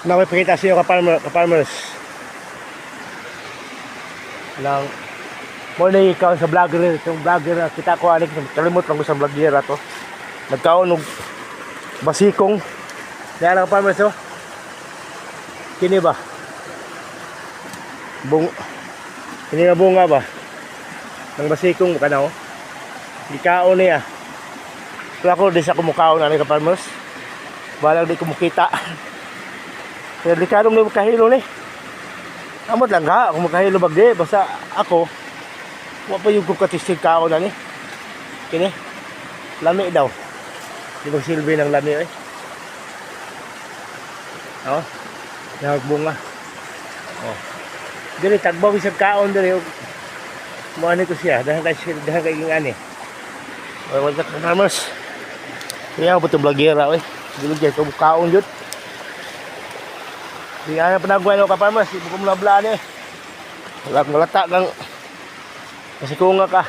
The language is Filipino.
na may pakita sa iyo ka-farmers. Lang mo na ikaw sa vlogger, itong vlogger na kita ko anik kalimot lang ko sa vlogger ato. Nagkaon og basikong. Dara ka-farmers oh. Kini ba? Kini nga bunga ba? Nang basikong kana oh. Ikaon niya. Kaya ako di sa kumukaon na ka-farmers. Balang di kumukita. Kaya di ka nung kahilo ni. Amot lang ha, kung makahilo bagdi, basta ako, wala pa yung kukatisig kao na ni. Kini, lami daw. Di magsilbi ng lami eh. O, nagbunga. O, dili, tagbaw isang kaon dili. Muani ko siya, dahil kayo yung ani. O, wala ka farmers. Kaya ako po ito vlogera eh. Dili dyan, ito kaon yun. Di ana panagway no ka farmers, ibu ko mula ni. Wala kang lata kang kasi kung nga ka.